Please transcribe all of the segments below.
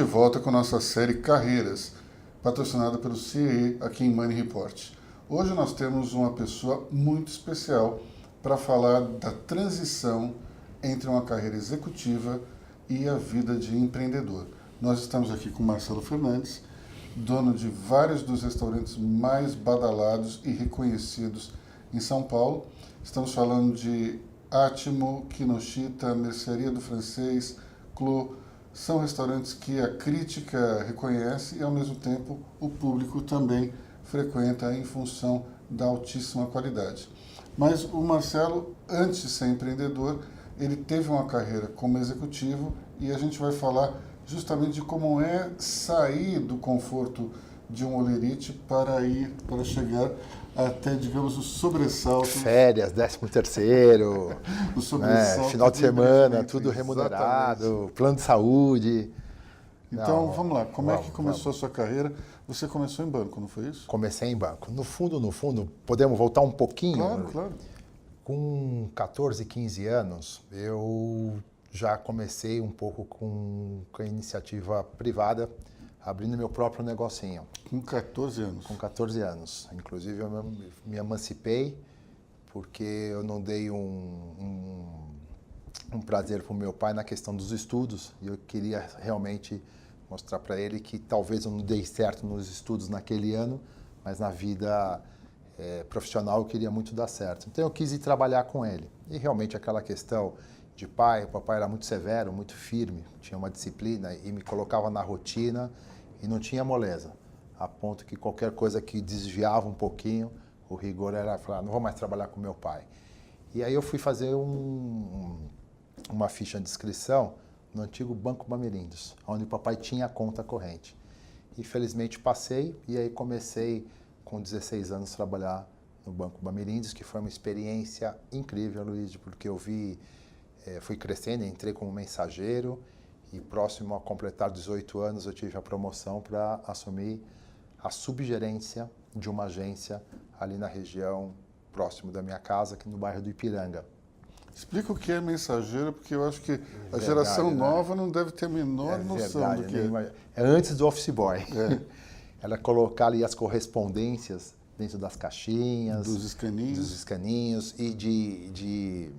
de volta com nossa série Carreiras, patrocinada pelo CIE aqui em Money Report. Hoje nós temos uma pessoa muito especial para falar da transição entre uma carreira executiva e a vida de empreendedor. Nós estamos aqui com Marcelo Fernandes, dono de vários dos restaurantes mais badalados e reconhecidos em São Paulo. Estamos falando de Átimo, Kinoshita, Mercearia do Francês, Clô. São restaurantes que a crítica reconhece e, ao mesmo tempo, o público também frequenta em função da altíssima qualidade. Mas o Marcelo, antes de ser empreendedor, ele teve uma carreira como executivo e a gente vai falar justamente de como é sair do conforto de um holerite para chegar até, digamos, o sobressalto. Férias, 13º, o sobressalto, final de semana, tudo remunerado, exatamente. Plano de saúde. Então, vamos lá. Como é que começou a sua carreira? Você começou em banco, não foi isso? Comecei em banco. No fundo, podemos voltar um pouquinho? Claro. Com 14, 15 anos, eu já comecei um pouco com a iniciativa privada, abrindo meu próprio negocinho. Com 14 anos? Com 14 anos. Inclusive, eu me emancipei porque eu não dei um prazer para o meu pai na questão dos estudos. E eu queria realmente mostrar para ele que talvez eu não dei certo nos estudos naquele ano, mas na vida profissional eu queria muito dar certo. Então eu quis ir trabalhar com ele. E realmente aquela questão de pai, o papai era muito severo, muito firme, tinha uma disciplina e me colocava na rotina e não tinha moleza, a ponto que qualquer coisa que desviava um pouquinho, o rigor era falar, não vou mais trabalhar com meu pai. E aí eu fui fazer uma ficha de inscrição no antigo Banco Bamerindos, onde o papai tinha a conta corrente. Infelizmente passei e aí comecei com 16 anos a trabalhar no Banco Bamerindos, que foi uma experiência incrível, Luiz, porque eu fui crescendo, entrei como mensageiro e próximo a completar 18 anos eu tive a promoção para assumir a subgerência de uma agência ali na região próximo da minha casa, aqui no bairro do Ipiranga. Explica o que é mensageiro, porque eu acho que a geração nova não deve ter a menor noção do que é. É antes do office boy. Ela colocar ali as correspondências dentro das caixinhas, dos escaninhos e de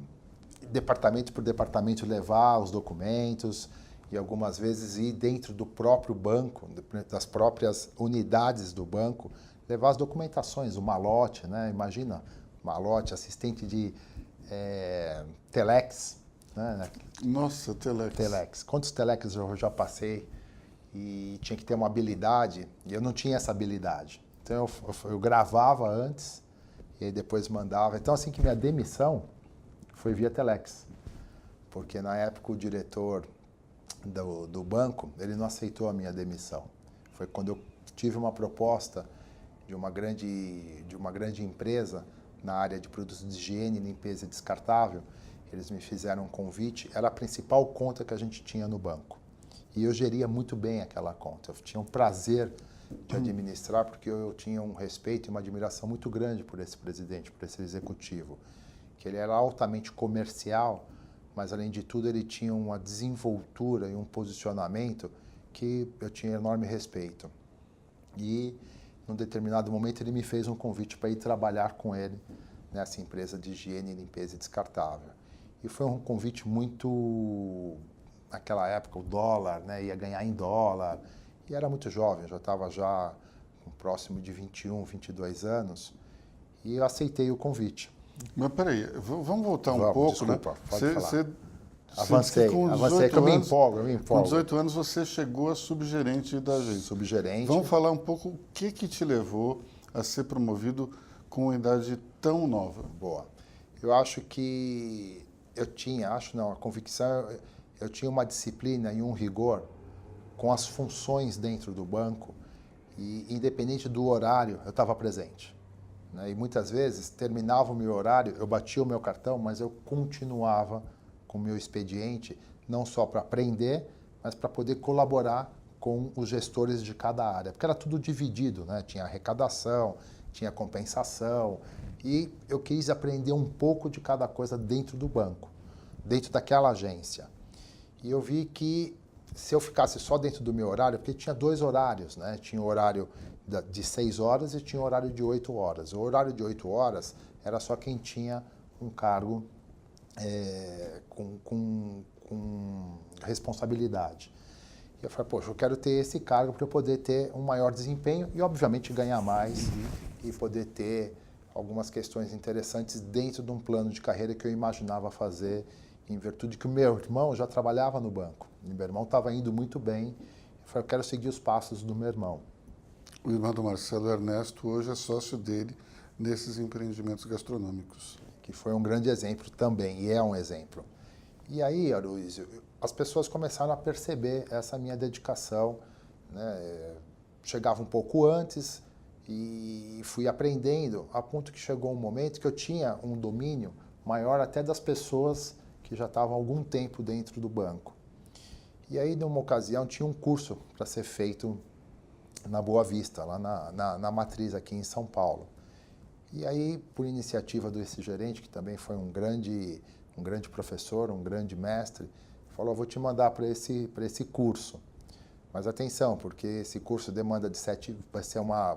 departamento por departamento levar os documentos e algumas vezes ir dentro do próprio banco, das próprias unidades do banco, levar as documentações, o malote, né? Imagina, malote, assistente de telex. Né? Nossa, telex. Quantos telex eu já passei e tinha que ter uma habilidade e eu não tinha essa habilidade. Então eu gravava antes e aí depois mandava. Então assim que minha demissão foi via telex, porque na época o diretor do banco, ele não aceitou a minha demissão. Foi quando eu tive uma proposta de uma grande empresa na área de produtos de higiene, limpeza e descartável. Eles me fizeram um convite, era a principal conta que a gente tinha no banco. E eu geria muito bem aquela conta. Eu tinha um prazer de administrar, porque eu tinha um respeito e uma admiração muito grande por esse presidente, por esse executivo. Que ele era altamente comercial, mas além de tudo ele tinha uma desenvoltura e um posicionamento que eu tinha enorme respeito. E num determinado momento ele me fez um convite para ir trabalhar com ele nessa empresa de higiene, limpeza e descartável. E foi um convite muito, naquela época o dólar, né, ia ganhar em dólar, e era muito jovem, já estava próximo de 21, 22 anos, e eu aceitei o convite. Mas peraí, vamos voltar um pouco, desculpa, né? Pode falar. Avancei, que eu me empolgo. Com 18 anos você chegou a subgerente da agência. Subgerente. Vamos falar um pouco o que te levou a ser promovido com uma idade tão nova. Boa. Eu acho que a convicção, eu tinha uma disciplina e um rigor com as funções dentro do banco e independente do horário, eu estava presente. E muitas vezes, terminava o meu horário, eu batia o meu cartão, mas eu continuava com o meu expediente, não só para aprender, mas para poder colaborar com os gestores de cada área. Porque era tudo dividido, né? Tinha arrecadação, tinha compensação, e eu quis aprender um pouco de cada coisa dentro do banco, dentro daquela agência. E eu vi que se eu ficasse só dentro do meu horário, porque tinha 2 horários, né? Tinha o horário de 6 horas e tinha o horário de 8 horas. O horário de 8 horas era só quem tinha um cargo com responsabilidade. E eu falei, poxa, eu quero ter esse cargo para eu poder ter um maior desempenho e, obviamente, ganhar mais e poder ter algumas questões interessantes dentro de um plano de carreira que eu imaginava fazer, em virtude que o meu irmão já trabalhava no banco. E meu irmão estava indo muito bem. Eu falei, eu quero seguir os passos do meu irmão. O irmão do Marcelo, Ernesto, hoje é sócio dele nesses empreendimentos gastronômicos. Que foi um grande exemplo também, e é um exemplo. E aí, Aloysio, as pessoas começaram a perceber essa minha dedicação, né? Chegava um pouco antes e fui aprendendo, a ponto que chegou um momento que eu tinha um domínio maior até das pessoas que já estavam há algum tempo dentro do banco. E aí, numa ocasião, tinha um curso para ser feito na Boa Vista, lá na matriz aqui em São Paulo. E aí, por iniciativa desse gerente, que também foi um grande professor, um grande mestre, falou, vou te mandar para esse curso. Mas atenção, porque esse curso demanda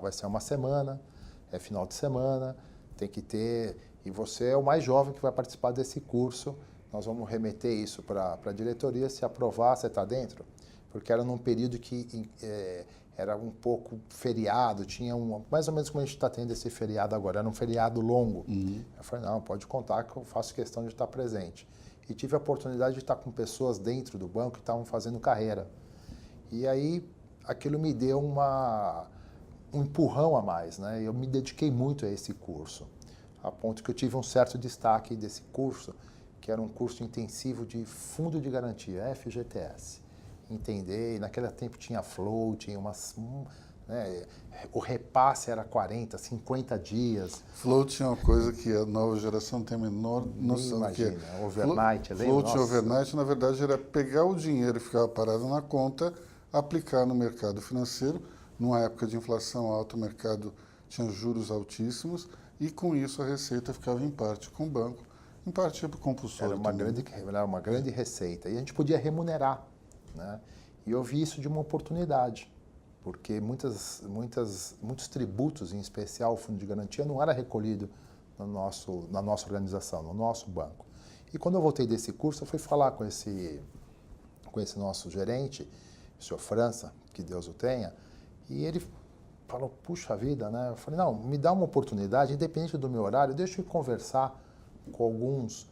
vai ser uma semana, é final de semana, tem que ter, e você é o mais jovem que vai participar desse curso, nós vamos remeter isso para a diretoria, se aprovar, você está dentro? Porque era num período que era um pouco feriado, tinha mais ou menos como a gente está tendo esse feriado agora, era um feriado longo. Eu falei, não, pode contar que eu faço questão de estar presente. E tive a oportunidade de estar com pessoas dentro do banco que estavam fazendo carreira. E aí aquilo me deu um empurrão a mais, né? Eu me dediquei muito a esse curso, a ponto que eu tive um certo destaque desse curso, que era um curso intensivo de fundo de garantia, FGTS. Entender, e naquele tempo tinha flow, tinha né, o repasse era 40, 50 dias. Float é uma coisa que a nova geração tem a menor noção do que é. Overnight, Float overnight, na verdade, era pegar o dinheiro que ficava parado na conta, aplicar no mercado financeiro. Numa época de inflação alta, o mercado tinha juros altíssimos e, com isso, a receita ficava em parte com o banco, em parte para o compulsório. Era uma grande receita. E a gente podia remunerar. Né? E eu vi isso de uma oportunidade, porque muitos tributos, em especial o fundo de garantia, não era recolhido na nossa organização, no nosso banco. E quando eu voltei desse curso, eu fui falar com esse nosso gerente, o senhor França, que Deus o tenha, e ele falou, puxa vida, né? Eu falei, não, me dá uma oportunidade, independente do meu horário, deixa eu conversar com alguns,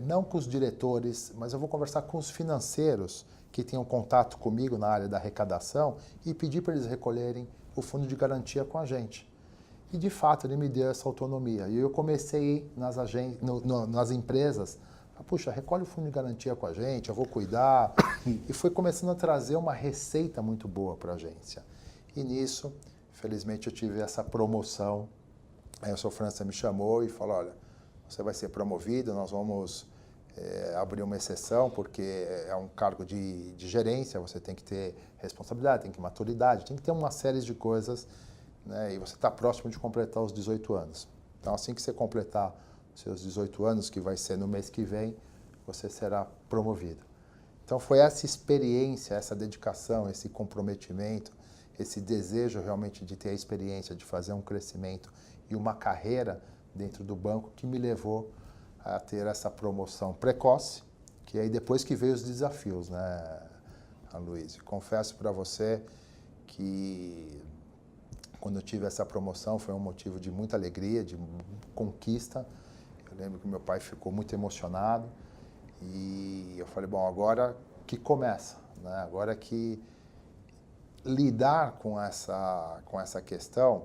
não com os diretores, mas eu vou conversar com os financeiros que tenham contato comigo na área da arrecadação e pedir para eles recolherem o fundo de garantia com a gente. E, de fato, ele me deu essa autonomia. E eu comecei nas empresas, puxa, recolhe o fundo de garantia com a gente, eu vou cuidar. E foi começando a trazer uma receita muito boa para a agência. E nisso, felizmente, eu tive essa promoção. Aí o senhor França me chamou e falou, olha, você vai ser promovido, nós vamos abrir uma exceção, porque é um cargo de gerência, você tem que ter responsabilidade, tem que ter maturidade, tem que ter uma série de coisas, né? E você está próximo de completar os 18 anos. Então, assim que você completar os seus 18 anos, que vai ser no mês que vem, você será promovido. Então, foi essa experiência, essa dedicação, esse comprometimento, esse desejo realmente de ter a experiência, de fazer um crescimento e uma carreira dentro do banco que me levou a ter essa promoção precoce, que aí depois que veio os desafios, né, Aloysio? Confesso para você que quando eu tive essa promoção foi um motivo de muita alegria, de conquista. Eu lembro que meu pai ficou muito emocionado e eu falei, bom, agora que começa, né? Agora que lidar com essa questão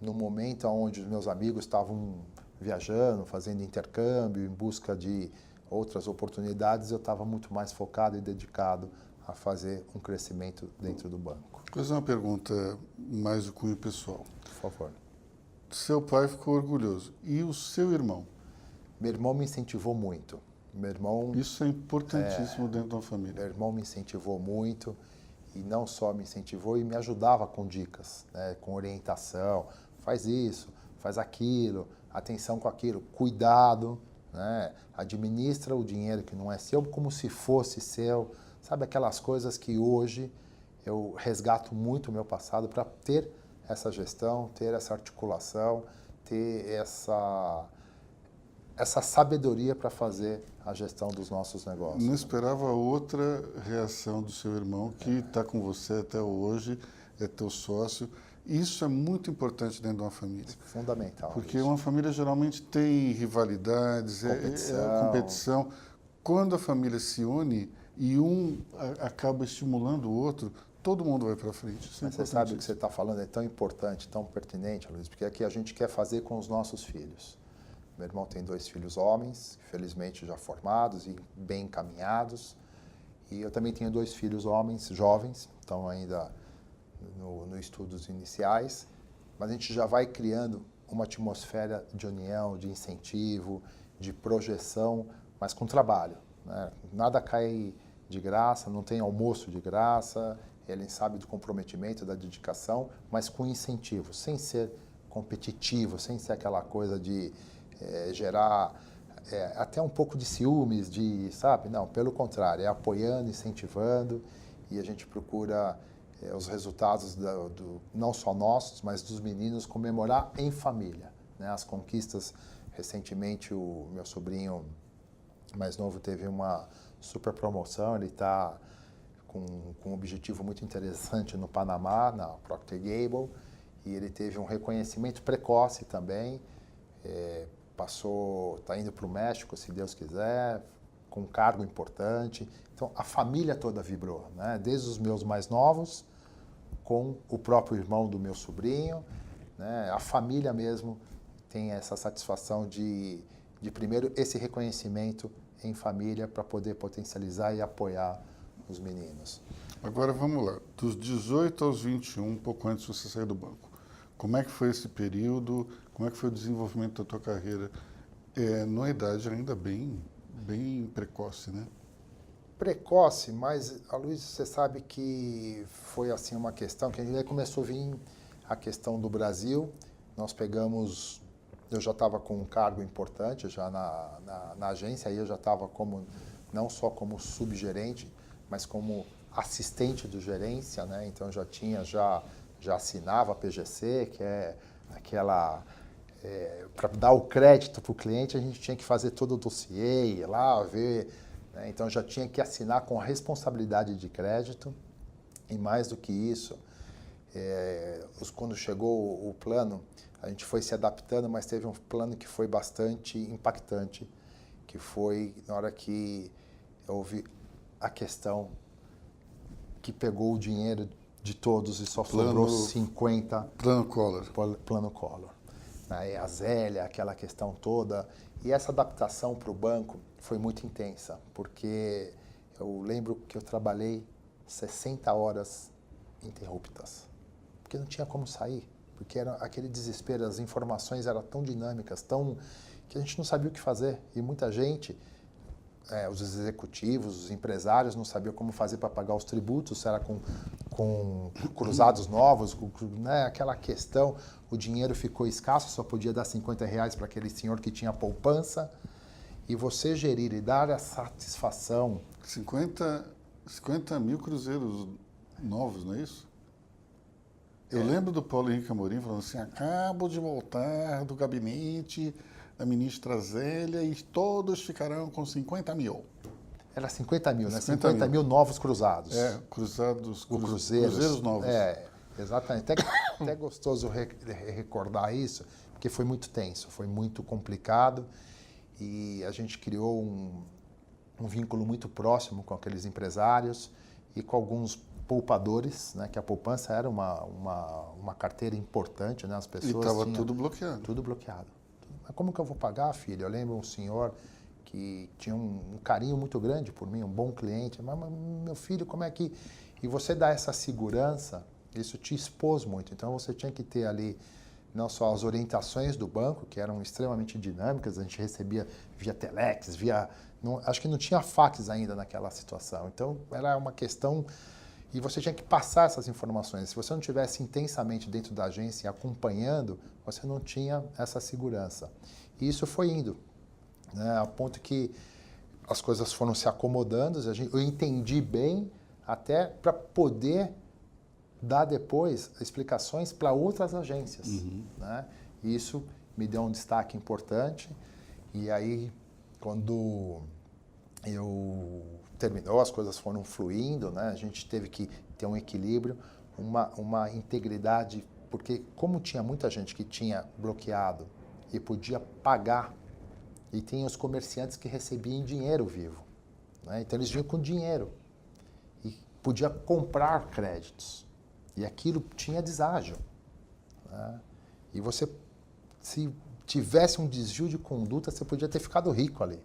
no momento onde os meus amigos estavam viajando, fazendo intercâmbio, em busca de outras oportunidades, eu estava muito mais focado e dedicado a fazer um crescimento dentro do banco. Vou fazer uma pergunta mais do cunho pessoal. Por favor. Seu pai ficou orgulhoso. E o seu irmão? Meu irmão me incentivou muito. Meu irmão... Isso é importantíssimo dentro de uma família. Meu irmão me incentivou muito, e não só me incentivou, e me ajudava com dicas, né, com orientação. Faz isso, faz aquilo, atenção com aquilo, cuidado, né? Administra o dinheiro que não é seu como se fosse seu, Sabe, aquelas coisas que hoje eu resgato muito o meu passado para ter essa gestão, ter essa articulação, ter essa sabedoria para fazer a gestão dos nossos negócios. Não esperava outra reação do seu irmão, que está com você até hoje, é teu sócio. Isso é muito importante dentro de uma família. Fundamental. Porque isso. uma família geralmente tem rivalidades, competição. Quando a família se une e acaba estimulando o outro, todo mundo vai para frente. Mas você sabe o que você está falando é tão importante, tão pertinente, Luiz, porque é o que a gente quer fazer com os nossos filhos. Meu irmão tem 2 filhos homens, felizmente já formados e bem encaminhados. E eu também tenho 2 filhos homens, jovens, estão ainda no estudos iniciais. Mas a gente já vai criando uma atmosfera de união, de incentivo, de projeção, mas com trabalho, né? Nada cai de graça, não tem almoço de graça. Ele sabe do comprometimento, da dedicação, mas com incentivo, sem ser competitivo, sem ser aquela coisa de gerar até um pouco de ciúmes, sabe? Não, pelo contrário, é apoiando, incentivando, e a gente procura os resultados não só nossos, mas dos meninos, comemorar em família, né? As conquistas. Recentemente, o meu sobrinho mais novo teve uma super promoção, ele está com um objetivo muito interessante no Panamá, na Procter Gamble, e ele teve um reconhecimento precoce também. Está indo para o México, se Deus quiser, com um cargo importante. Então, a família toda vibrou, né? Desde os meus mais novos, com o próprio irmão do meu sobrinho, né? A família mesmo tem essa satisfação de primeiro, esse reconhecimento em família para poder potencializar e apoiar os meninos. Agora, vamos lá. Dos 18 aos 21, um pouco antes de você sair do banco, como é que foi esse período? Como é que foi o desenvolvimento da tua carreira? Numa idade ainda bem precoce, né? Precoce, mas, Luiz, você sabe que foi assim uma questão que aí começou a vir a questão do Brasil. Nós pegamos, eu já estava com um cargo importante já na agência, aí eu já estava não só como subgerente, mas como assistente do gerência, né? Então já assinava a PGC, que é aquela... para dar o crédito para o cliente, a gente tinha que fazer todo o dossiê, ir lá ver, né? Então já tinha que assinar com a responsabilidade de crédito. E mais do que isso, quando chegou o plano, a gente foi se adaptando, mas teve um plano que foi bastante impactante, que foi na hora que houve a questão que pegou o dinheiro de todos e só sobrou 50. Plano Collor. Plano Collor. A Zélia, aquela questão toda. E essa adaptação para o banco foi muito intensa, porque eu lembro que eu trabalhei 60 horas interruptas, porque não tinha como sair, porque era aquele desespero, as informações eram tão dinâmicas, que a gente não sabia o que fazer. E muita gente, os executivos, os empresários não sabiam como fazer para pagar os tributos, se era com cruzados novos, né? Aquela questão, o dinheiro ficou escasso, só podia dar R$50 para aquele senhor que tinha poupança, e você gerir e dar a satisfação. 50 mil cruzeiros novos, não é isso? Eu lembro do Paulo Henrique Amorim falando assim, acabo de voltar do gabinete da ministra Zélia e todos ficarão com 50 mil. Era 50 mil, né? 50 mil novos cruzados. Cruzeiros novos. Exatamente. Até gostoso recordar isso, porque foi muito tenso, foi muito complicado e a gente criou um vínculo muito próximo com aqueles empresários e com alguns poupadores, né? Que a poupança era uma carteira importante, né? As pessoas e estava tudo bloqueado. Tudo bloqueado. Mas como que eu vou pagar, filho? Eu lembro um senhor que tinha um carinho muito grande por mim, um bom cliente. Mas meu filho, como é que... E você dá essa segurança, isso te expôs muito. Então, você tinha que ter ali não só as orientações do banco, que eram extremamente dinâmicas, a gente recebia via telex, acho que não tinha fax ainda naquela situação. Então, era uma questão... E você tinha que passar essas informações. Se você não estivesse intensamente dentro da agência acompanhando, você não tinha essa segurança. E isso foi indo, né, a ponto que as coisas foram se acomodando, eu entendi bem até para poder dar depois explicações para outras agências. Né? E isso me deu um destaque importante. E aí, quando eu terminou, as coisas foram fluindo, né? A gente teve que ter um equilíbrio, uma integridade, porque como tinha muita gente que tinha bloqueado e podia pagar, e tem os comerciantes que recebiam em dinheiro vivo, né? Então eles vinham com dinheiro e podia comprar créditos. E aquilo tinha deságio. Né? E você, se tivesse um desvio de conduta, você podia ter ficado rico ali.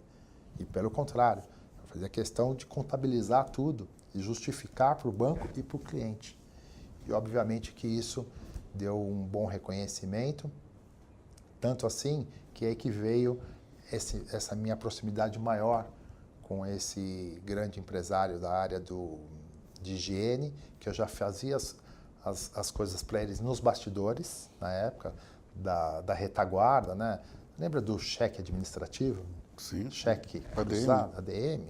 E pelo contrário, eu fazia questão de contabilizar tudo e justificar para o banco e para o cliente. E obviamente que isso deu um bom reconhecimento, tanto assim que é aí que veio essa minha proximidade maior com esse grande empresário da área de higiene, que eu já fazia as coisas para eles nos bastidores, na época da retaguarda, né? Lembra do cheque administrativo? Sim. Cheque cruzado, ADM.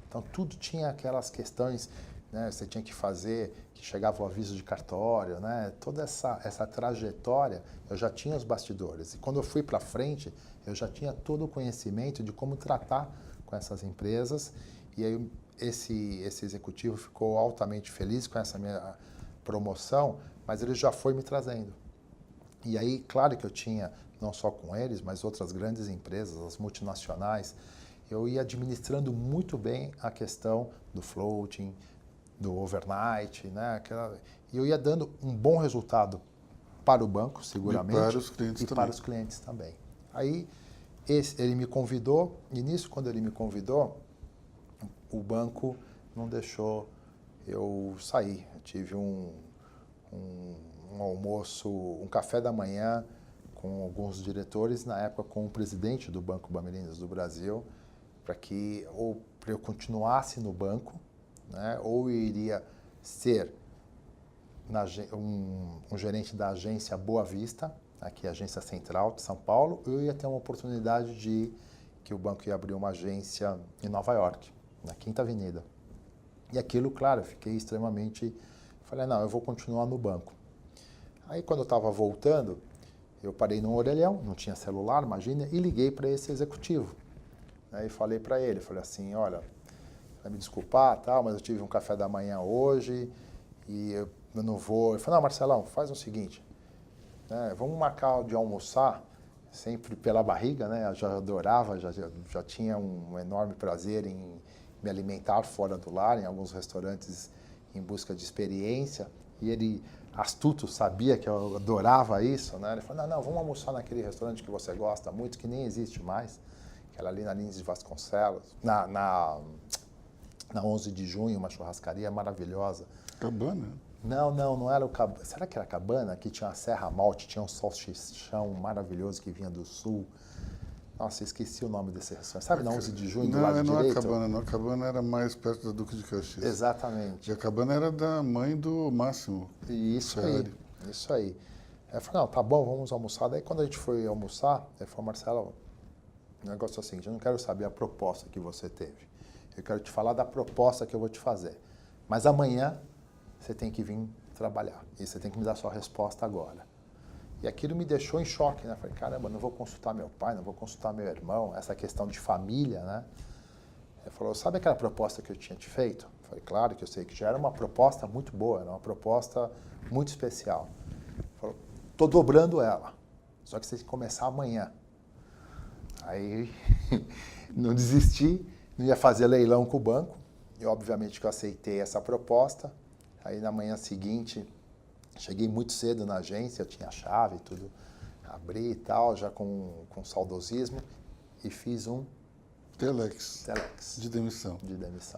Então, tudo tinha aquelas questões, né? Você tinha que fazer, que chegava o aviso de cartório, né? Toda essa trajetória, eu já tinha os bastidores. E quando eu fui para frente, eu já tinha todo o conhecimento de como tratar com essas empresas. E aí, esse executivo ficou altamente feliz com essa minha promoção, mas ele já foi me trazendo. E aí, claro que eu tinha, não só com eles, mas outras grandes empresas, as multinacionais, eu ia administrando muito bem a questão do floating, do overnight, né? E eu ia dando um bom resultado para o banco, seguramente, e para os clientes também. Para os clientes também. Aí, ele me convidou, e nisso, quando ele me convidou, o banco não deixou eu sair. Eu tive um almoço, um café da manhã com alguns diretores, na época com o presidente do Banco Bamerinas do Brasil, para que ou para eu continuasse no banco, né, ou eu iria ser um gerente da agência Boa Vista, aqui a agência central de São Paulo, ou eu ia ter uma oportunidade que o banco ia abrir uma agência em Nova York, na Quinta Avenida. E aquilo, claro, eu fiquei extremamente... Falei, não, eu vou continuar no banco. Aí, quando eu estava voltando, eu parei num orelhão, não tinha celular, imagina, e liguei para esse executivo. Aí falei para ele, falei assim, olha, vai me desculpar, tal, mas eu tive um café da manhã hoje e eu não vou... Ele falou, não, Marcelão, faz o seguinte, né, vamos marcar de almoçar, sempre pela barriga, né? Eu já adorava, já tinha um enorme prazer em me alimentar fora do lar, em alguns restaurantes em busca de experiência, e ele, astuto, sabia que eu adorava isso, né? Ele falou, não, vamos almoçar naquele restaurante que você gosta muito, que nem existe mais, que era ali na Lins de Vasconcelos, na 11 de junho, uma churrascaria maravilhosa. Cabana? Não era o Cabana. Será que era Cabana? Que tinha a Serra Malte, tinha um salsichão maravilhoso que vinha do sul. Nossa, esqueci o nome desse restaurante. Sabe, na 11 de junho, do lado direito? Não é Cabana, não. A Cabana era mais perto da Duque de Caxias. Exatamente. E a Cabana era da mãe do Máximo. Isso aí. Aí eu falei, não, tá bom, vamos almoçar. Daí, quando a gente foi almoçar, ele falou, Marcelo, o negócio é o seguinte, eu não quero saber a proposta que você teve. Eu quero te falar da proposta que eu vou te fazer. Mas amanhã você tem que vir trabalhar. E você tem que me dar sua resposta agora. E aquilo me deixou em choque, né? Falei, caramba, não vou consultar meu pai, não vou consultar meu irmão, essa questão de família, né? Ele falou, sabe aquela proposta que eu tinha te feito? Eu falei, claro que eu sei, que já era uma proposta muito boa, era uma proposta muito especial. Ele falou, tô dobrando ela, só que você tem que começar amanhã. Aí, não desisti, não ia fazer leilão com o banco, e obviamente que eu aceitei essa proposta. Aí, na manhã seguinte, cheguei muito cedo na agência, eu tinha a chave e tudo, abri e tal, já com saudosismo, e fiz um Telex. De demissão.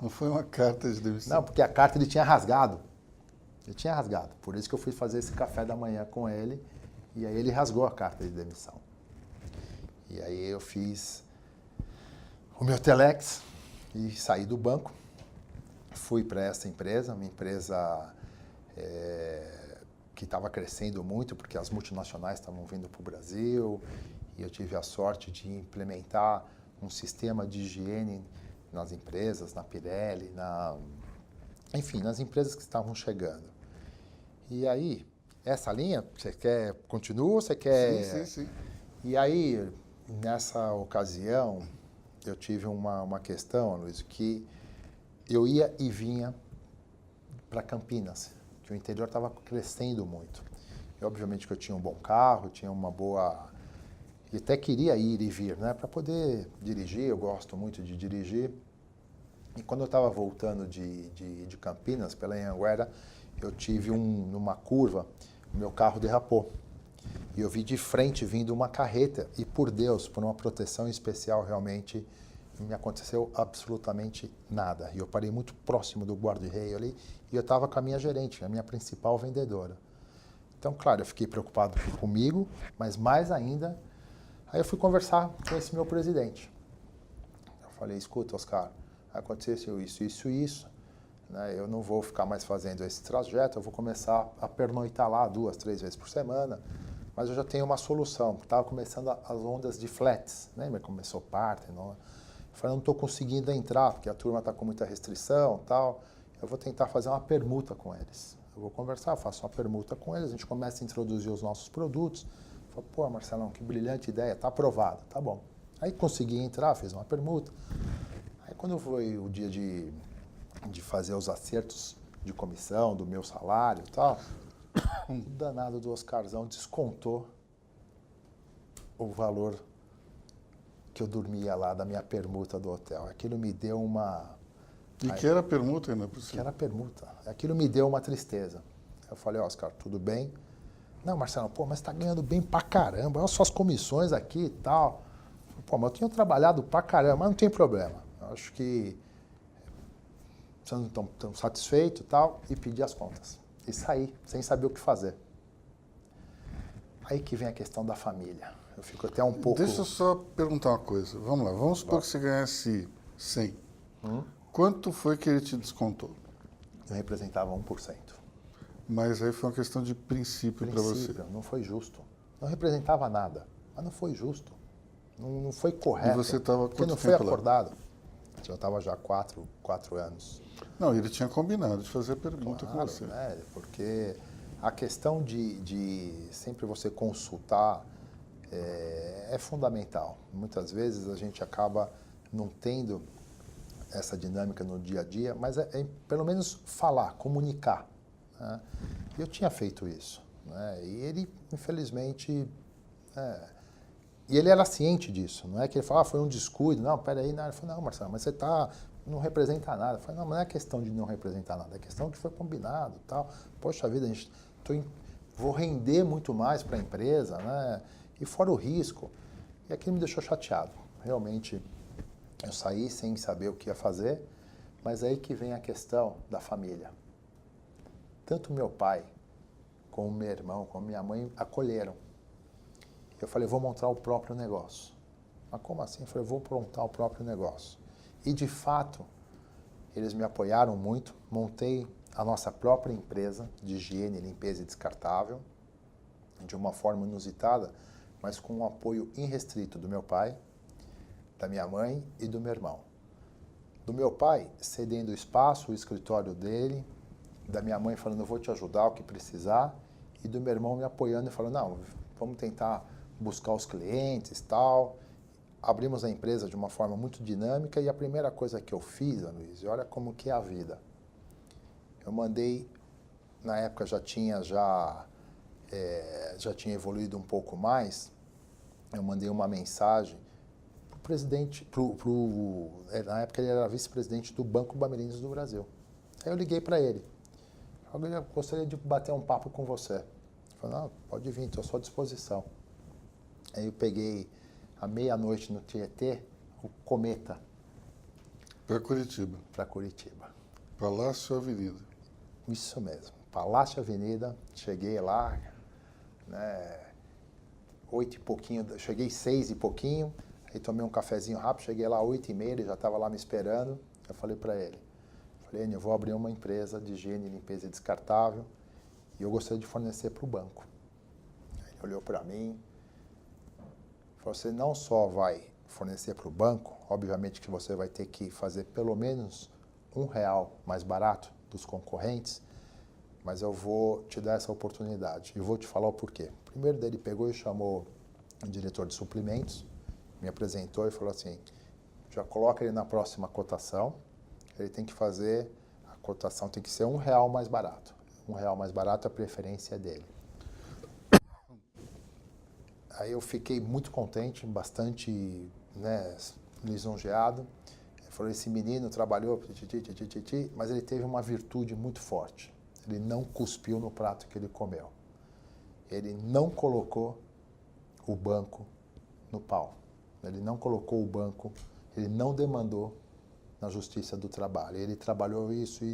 Não foi uma carta de demissão. Não, porque a carta ele tinha rasgado. Por isso que eu fui fazer esse café da manhã com ele, e aí ele rasgou a carta de demissão. E aí eu fiz o meu Telex e saí do banco, fui para essa empresa, uma empresa que estava crescendo muito, porque as multinacionais estavam vindo para o Brasil, e eu tive a sorte de implementar um sistema de higiene nas empresas, na Pirelli, enfim, nas empresas que estavam chegando. E aí, essa linha, você quer, continua ou você quer... Sim. E aí, nessa ocasião, eu tive uma questão, Luiz, que eu ia e vinha para Campinas, que o interior estava crescendo muito. E, obviamente que eu tinha um bom carro, tinha uma boa... E até queria ir e vir, né, para poder dirigir, eu gosto muito de dirigir. E quando eu estava voltando de Campinas, pela Anhanguera, eu tive numa curva, o meu carro derrapou. E eu vi de frente vindo uma carreta e, por Deus, por uma proteção especial, realmente não me aconteceu absolutamente nada. E eu parei muito próximo do guarda-reio ali e eu estava com a minha gerente, a minha principal vendedora. Então, claro, eu fiquei preocupado comigo, mas mais ainda, aí eu fui conversar com esse meu presidente. Eu falei, escuta, Oscar, aconteceu isso, né? Eu não vou ficar mais fazendo esse trajeto, eu vou começar a pernoitar lá 2, 3 vezes por semana, mas eu já tenho uma solução, porque estava começando as ondas de flats, lembra? Começou Parthenon. Eu falei, não estou conseguindo entrar, porque a turma está com muita restrição e tal, eu vou tentar fazer uma permuta com eles. Eu vou conversar, faço uma permuta com eles, a gente começa a introduzir os nossos produtos. Eu falo, pô, Marcelão, que brilhante ideia, tá aprovado, tá bom. Aí consegui entrar, fiz uma permuta. Aí quando foi o dia de fazer os acertos de comissão, do meu salário e tal, o danado do Oscarzão descontou o valor que eu dormia lá da minha permuta do hotel. Aquilo me deu uma... E que era permuta ainda por cima? Que era permuta. Aquilo me deu uma tristeza. Eu falei, Oscar, tudo bem? Não, Marcelo, pô, mas tá ganhando bem pra caramba. Olha só as comissões aqui e tal. Pô, mas eu tenho trabalhado pra caramba, mas não tem problema. Eu acho que vocês não estão tão satisfeitos e tal. E pedi as contas. E saí, sem saber o que fazer. Aí que vem a questão da família. Eu fico até um pouco... Deixa eu só perguntar uma coisa. Vamos lá, vamos supor que você ganhasse 100. Quanto foi que ele te descontou? Eu representava 1%. Mas aí foi uma questão de princípio para você. Não foi justo. Não representava nada, mas não foi justo. Não foi correto. E você estava porque não quanto foi tempo lá? acordado. Eu estava já 4 anos. Não, ele tinha combinado de fazer a pergunta com Claro, você. né? Porque a questão de sempre você consultar é fundamental. Muitas vezes a gente acaba não tendo essa dinâmica no dia a dia, mas é pelo menos falar, comunicar. Né? Eu tinha feito isso. Né? E ele, infelizmente... E ele era ciente disso. Não é que ele falava, foi um descuido. Não, peraí. Não. Ele falou, não, Marcelo, mas você não representa nada. Eu falei, não é questão de não representar nada, é questão que foi combinado. Tal. Poxa vida, vou render muito mais para a empresa, né? E fora o risco. E aquilo me deixou chateado. Realmente, eu saí sem saber o que ia fazer, mas aí que vem a questão da família. Tanto meu pai, como meu irmão, como minha mãe acolheram. Eu falei, vou montar o próprio negócio. Mas como assim? Eu falei, vou montar o próprio negócio. E, de fato, eles me apoiaram muito. Montei a nossa própria empresa de higiene, limpeza e descartável, de uma forma inusitada, mas com um apoio irrestrito do meu pai, da minha mãe e do meu irmão. Do meu pai, cedendo o espaço, o escritório dele, da minha mãe falando, eu vou te ajudar o que precisar, e do meu irmão me apoiando e falando, não, vamos tentar buscar os clientes e tal. Abrimos a empresa de uma forma muito dinâmica e a primeira coisa que eu fiz, Luiz, olha como que é a vida. Eu mandei, na época já tinha evoluído um pouco mais, eu mandei uma mensagem para o presidente, na época ele era vice-presidente do Banco Bamerindos do Brasil. Aí eu liguei para ele. Eu gostaria de bater um papo com você. Ele falou, não, pode vir, estou à sua disposição. Aí eu peguei à meia-noite no Tietê, o Cometa. Para Curitiba. Para Curitiba. Palácio Avenida. Isso mesmo. Palácio Avenida, cheguei lá, né, 8 e pouquinho, cheguei 6 e pouquinho, aí tomei um cafezinho rápido, cheguei lá 8h30, ele já estava lá me esperando. Eu falei para ele, Enio, eu vou abrir uma empresa de higiene, limpeza e descartável e eu gostaria de fornecer para o banco. Ele olhou para mim, falou, você não só vai fornecer para o banco, obviamente que você vai ter que fazer pelo menos R$ 1 mais barato dos concorrentes, mas eu vou te dar essa oportunidade e vou te falar o porquê. Primeiro ele pegou e chamou o diretor de suprimentos, me apresentou e falou assim, já coloca ele na próxima cotação, ele tem que fazer, a cotação tem que ser R$ 1 mais barato. R$ 1 mais barato é a preferência dele. Aí eu fiquei muito contente, bastante, né, lisonjeado. Ele falou, esse menino trabalhou, mas ele teve uma virtude muito forte. Ele não cuspiu no prato que ele comeu. Ele não colocou o banco no pau. Ele não colocou o banco, ele não demandou na Justiça do Trabalho. Ele trabalhou isso,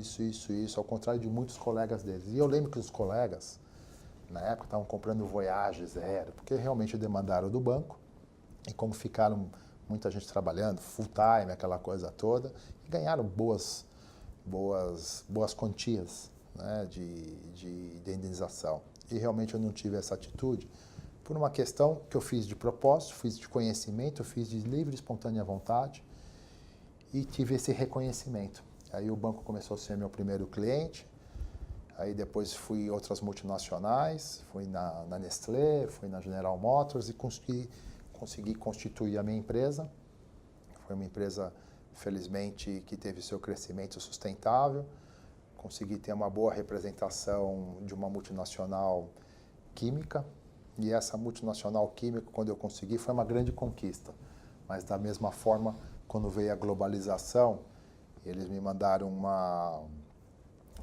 ao contrário de muitos colegas deles. E eu lembro que os colegas, na época, estavam comprando Voyage Zero, porque realmente demandaram do banco. E como ficaram muita gente trabalhando, full time, aquela coisa toda, e ganharam boas quantias, né, de indenização. E realmente eu não tive essa atitude por uma questão que eu fiz de propósito, fiz de conhecimento, eu fiz de livre e espontânea vontade e tive esse reconhecimento. Aí o banco começou a ser meu primeiro cliente, aí depois fui em outras multinacionais, fui na Nestlé, fui na General Motors e consegui constituir a minha empresa. Foi uma empresa, felizmente, que teve seu crescimento sustentável. Consegui ter uma boa representação de uma multinacional química. E essa multinacional química, quando eu consegui, foi uma grande conquista. Mas, da mesma forma, quando veio a globalização, eles me mandaram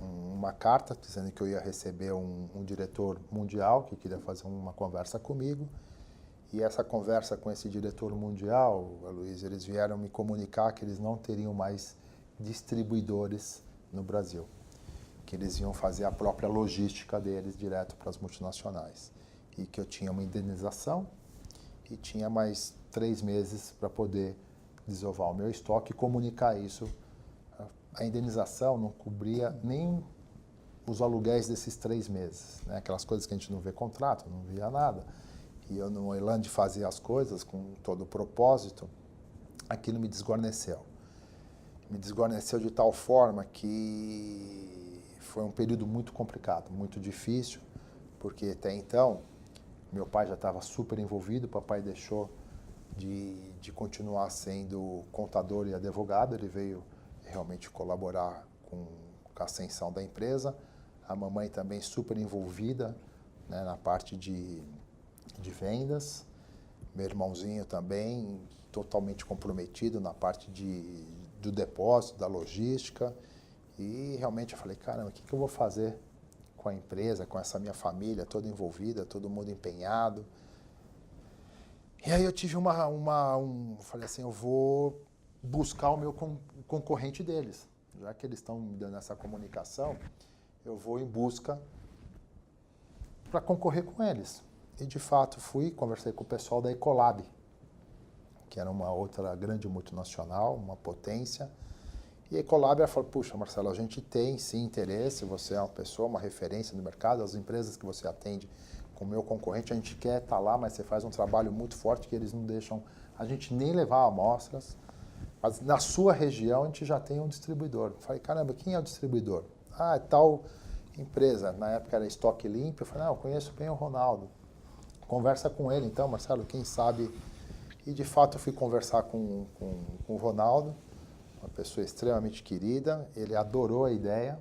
uma carta dizendo que eu ia receber um diretor mundial que queria fazer uma conversa comigo. E essa conversa com esse diretor mundial, Luiz, eles vieram me comunicar que eles não teriam mais distribuidores no Brasil, que eles iam fazer a própria logística deles direto para as multinacionais. E que eu tinha uma indenização e tinha mais 3 meses para poder desovar o meu estoque e comunicar isso. A indenização não cobria nem os aluguéis desses 3 meses, né? Aquelas coisas que a gente não vê contrato, não via nada. E eu, no elan de fazer as coisas com todo o propósito, aquilo me desguarneceu. Me desguarneceu de tal forma que foi um período muito complicado, muito difícil, porque até então meu pai já estava super envolvido, o papai deixou de continuar sendo contador e advogado, ele veio realmente colaborar com a ascensão da empresa. A mamãe também super envolvida, né, na parte de vendas. Meu irmãozinho também totalmente comprometido na parte do depósito, da logística. E realmente eu falei, caramba, o que eu vou fazer com a empresa, com essa minha família toda envolvida, todo mundo empenhado. E aí eu tive falei assim, eu vou buscar o meu concorrente deles. Já que eles estão me dando essa comunicação, eu vou em busca para concorrer com eles. E de fato conversei com o pessoal da Ecolab, que era uma outra grande multinacional, uma potência. E a Ecolab falou, puxa, Marcelo, a gente tem sim interesse, você é uma pessoa, uma referência no mercado, as empresas que você atende com o meu concorrente, a gente quer estar lá, mas você faz um trabalho muito forte que eles não deixam a gente nem levar amostras. Mas na sua região a gente já tem um distribuidor. Eu falei, caramba, quem é o distribuidor? Ah, é tal empresa. Na época era Estoque Limpo. Eu falei, eu conheço bem o Ronaldo. Conversa com ele então, Marcelo, quem sabe. E de fato eu fui conversar com o Ronaldo, uma pessoa extremamente querida, ele adorou a ideia.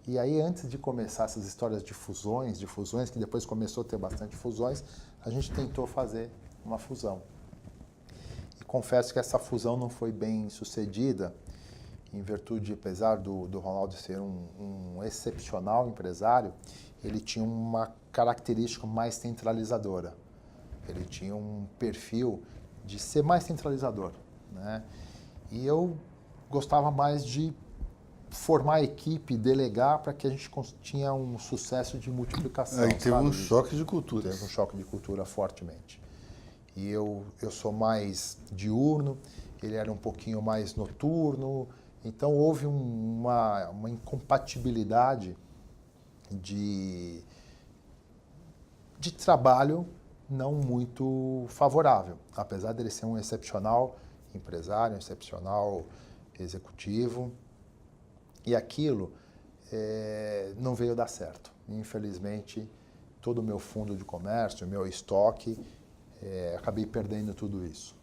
E aí, antes de começar essas histórias de fusões, que depois começou a ter bastante fusões, a gente tentou fazer uma fusão. E confesso que essa fusão não foi bem sucedida, em virtude, apesar do Ronaldo ser um excepcional empresário, ele tinha uma característica mais centralizadora. Ele tinha um perfil de ser mais centralizador, né? E eu gostava mais de formar a equipe, delegar para que a gente tinha um sucesso de multiplicação. Aí teve um choque de cultura. Teve um choque de cultura fortemente. E eu sou mais diurno, ele era um pouquinho mais noturno, então houve uma incompatibilidade de trabalho, não muito favorável, apesar dele ser um excepcional empresário, um excepcional executivo. E aquilo não veio dar certo. Infelizmente, todo o meu fundo de comércio, o meu estoque, acabei perdendo tudo isso.